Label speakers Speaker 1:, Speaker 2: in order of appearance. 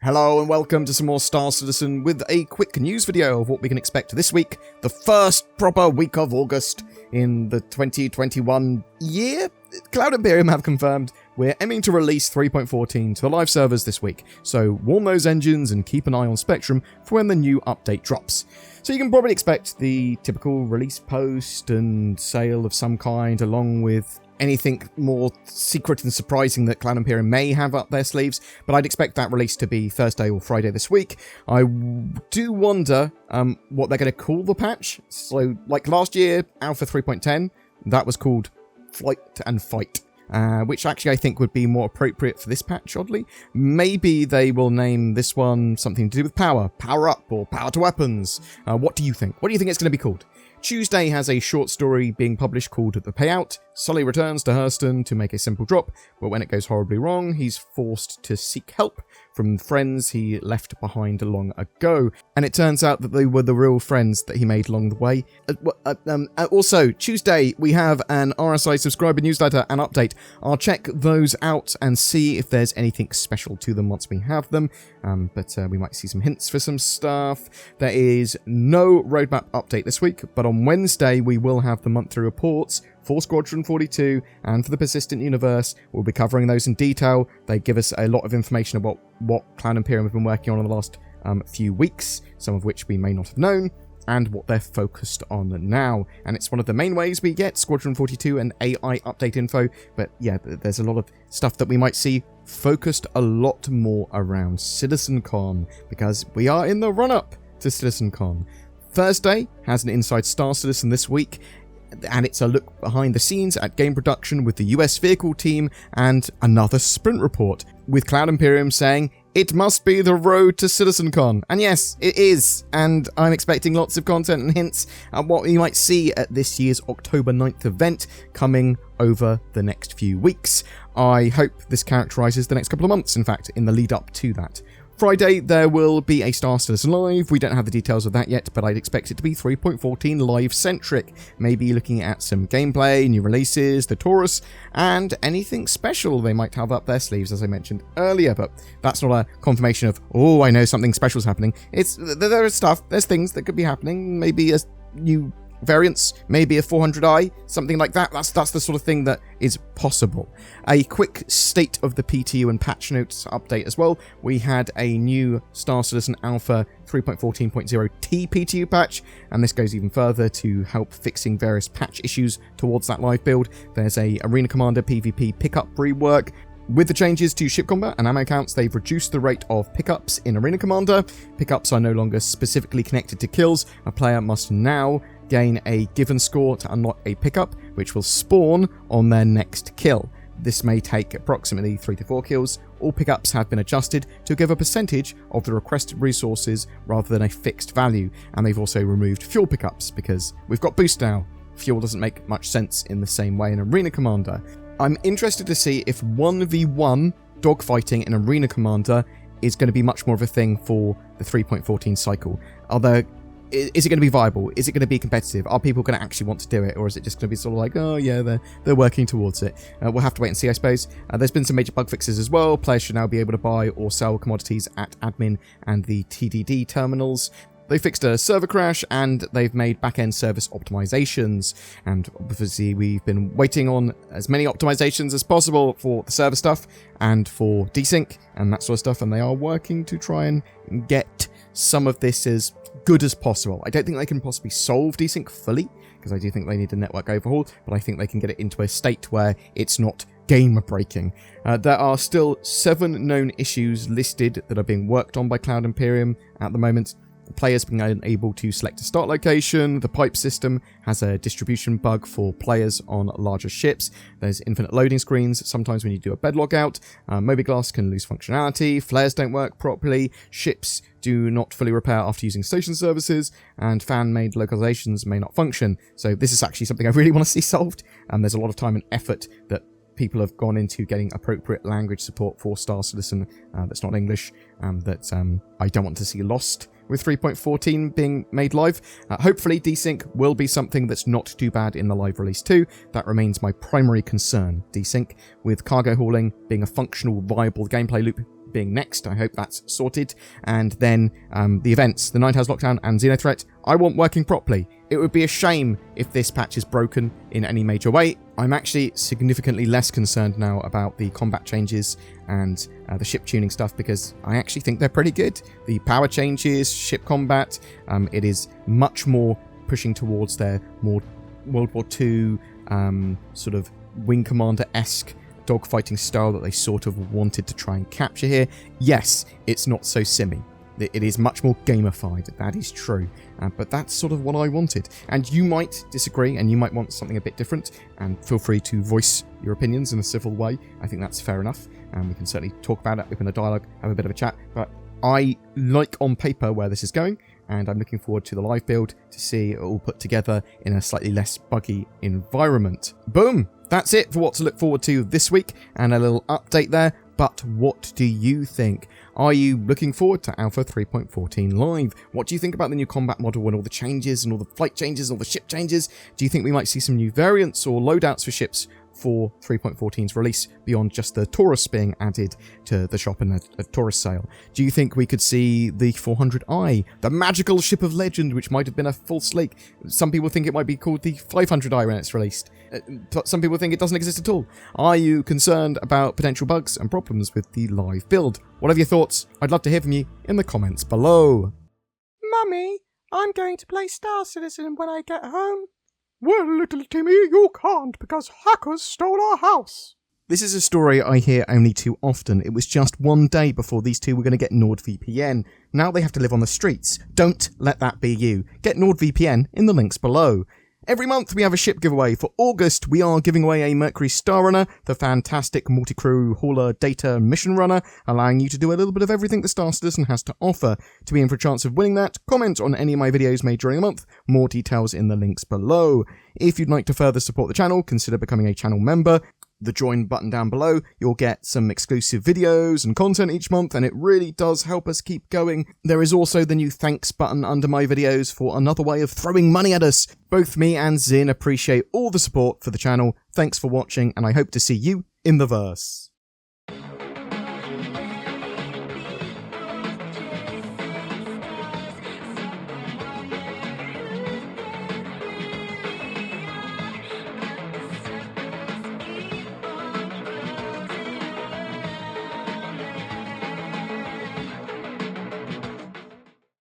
Speaker 1: Hello and welcome to some more Star Citizen with a quick news video of what we can expect this week, the first proper week of August in the 2021 year. Cloud Imperium have confirmed we're aiming to release 3.14 to the live servers this week, so warm those engines and keep an eye on Spectrum for when the new update drops. So you can probably expect the typical release post and sale of some kind, along with anything more secret and surprising that Cloud Imperium may have up their sleeves, but I'd expect that release to be Thursday or Friday this week. I do wonder what they're going to call the patch. So, like last year, Alpha 3.10, that was called Flight and Fight, which actually I think would be more appropriate for this patch, oddly. Maybe they will name this one something to do with power, power up, or power to weapons. What do you think? What do you think it's going to be called? Tuesday has a short story being published called The Payout. Sully returns to Hurston to make a simple drop, but when it goes horribly wrong, he's forced to seek help from friends he left behind long ago. And it turns out that they were the real friends that he made along the way. Also, Tuesday, we have an RSI subscriber newsletter and update. I'll check those out and see if there's anything special to them once we have them. But we might see some hints for some stuff. There is no roadmap update this week, but on Wednesday, we will have the monthly reports for Squadron 42 and for the Persistent Universe. We'll be covering those in detail. They give us a lot of information about what Cloud Imperium have been working on in the last few weeks, some of which we may not have known, and what they're focused on now. And it's one of the main ways we get Squadron 42 and AI update info. But yeah, there's a lot of stuff that we might see focused a lot more around CitizenCon, because we are in the run-up to CitizenCon. Thursday has an Inside Star Citizen this week, and it's a look behind the scenes at game production with the US vehicle team and another sprint report, with Cloud Imperium saying it must be the road to CitizenCon. And yes, it is, and I'm expecting lots of content and hints at what we might see at this year's October 9th event coming over the next few weeks. I hope this characterizes the next couple of months, in fact, in the lead up to that. Friday, there will be a Star Citizen Live. We don't have the details of that yet, but I'd expect it to be 3.14 live-centric. Maybe looking at some gameplay, new releases, the Taurus, and anything special they might have up their sleeves, as I mentioned earlier. But that's not a confirmation of, oh, I know something special's happening. There is stuff, there's things that could be happening. Maybe a new variants, maybe a 400i, something like that. That's the sort of thing that is possible. A quick state of the PTU and patch notes update as well. We had a new Star Citizen Alpha 3.14.0T PTU patch, and this goes even further to help fixing various patch issues towards that live build. There's a Arena Commander PvP pickup rework. With the changes to ship combat and ammo counts, they've reduced the rate of pickups in Arena Commander. Pickups are no longer specifically connected to kills. A player must now gain a given score to unlock a pickup, which will spawn on their next kill. This may take approximately 3 to 4 kills. All pickups have been adjusted to give a percentage of the requested resources rather than a fixed value, and they've also removed fuel pickups because we've got boost now. Fuel doesn't make much sense in the same way in Arena Commander. I'm interested to see if 1v1 dogfighting in Arena Commander is going to be much more of a thing for the 3.14 cycle. Is it going to be viable? Is it going to be competitive? Are people going to actually want to do it? Or is it just going to be sort of like, oh yeah, they're working towards it? We'll have to wait and see, I suppose. There's been some major bug fixes as well. Players should now be able to buy or sell commodities at admin and the TDD terminals. They fixed a server crash, and they've made back-end service optimizations. And obviously, we've been waiting on as many optimizations as possible for the server stuff and for desync and that sort of stuff. And they are working to try and get some of this as good as possible. I don't think they can possibly solve desync fully, because I do think they need a network overhaul, but I think they can get it into a state where it's not game-breaking. There are still 7 known issues listed that are being worked on by Cloud Imperium at the moment. Players being unable to select a start location. The pipe system has a distribution bug for players on larger ships. There's infinite loading screens sometimes when you do a bed logout. Mobiglass can lose functionality. Flares don't work properly. Ships do not fully repair after using station services. And fan-made localizations may not function. So this is actually something I really want to see solved. There's a lot of time and effort that people have gone into getting appropriate language support for Star Citizen that's not English, that I don't want to see lost with 3.14 being made live. Hopefully desync will be something that's not too bad in the live release too. That remains my primary concern, desync, with cargo hauling being a functional, viable gameplay loop being next. I hope that's sorted. And then the events, the 9 Tails Lockdown and Xenothreat, I want working properly. It would be a shame if this patch is broken in any major way. I'm actually significantly less concerned now about the combat changes and the ship tuning stuff, because I actually think they're pretty good. The power changes, ship combat, it is much more pushing towards their more World War II sort of Wing Commander-esque dogfighting style that they sort of wanted to try and capture here. Yes, it's not so simmy. It is much more gamified, that is true, but that's sort of what I wanted. And you might disagree, and you might want something a bit different, and feel free to voice your opinions in a civil way. I think that's fair enough, and we can certainly talk about it, open a dialogue, have a bit of a chat, but I like on paper where this is going, and I'm looking forward to the live build to see it all put together in a slightly less buggy environment. Boom! That's it for what to look forward to this week, and a little update there. But what do you think? Are you looking forward to Alpha 3.14 Live? What do you think about the new combat model and all the changes and all the flight changes and all the ship changes? Do you think we might see some new variants or loadouts for ships for 3.14's release beyond just the Taurus being added to the shop in a Taurus sale? Do you think we could see the 400i, the magical ship of legend, which might have been a false leak? Some people think it might be called the 500i when it's released. Some people think it doesn't exist at all. Are you concerned about potential bugs and problems with the live build? What are your thoughts? I'd love to hear from you in the comments below.
Speaker 2: Mummy, I'm going to play Star Citizen when I get home. Well, little Timmy, you can't because hackers stole our house.
Speaker 1: This is a story I hear only too often. It was just one day before these two were going to get NordVPN. Now they have to live on the streets. Don't let that be you. Get NordVPN in the links below. Every month we have a ship giveaway. For August, we are giving away a Mercury Star Runner, the fantastic multi-crew hauler data mission runner, allowing you to do a little bit of everything the Star Citizen has to offer. To be in for a chance of winning that, comment on any of my videos made during the month. More details in the links below. If you'd like to further support the channel, consider becoming a channel member. The join button down below, you'll get some exclusive videos and content each month, and it really does help us keep going. There is also the new thanks button under my videos for another way of throwing money at us. Both me and Zin appreciate all the support for the channel. Thanks for watching, and I hope to see you in the verse.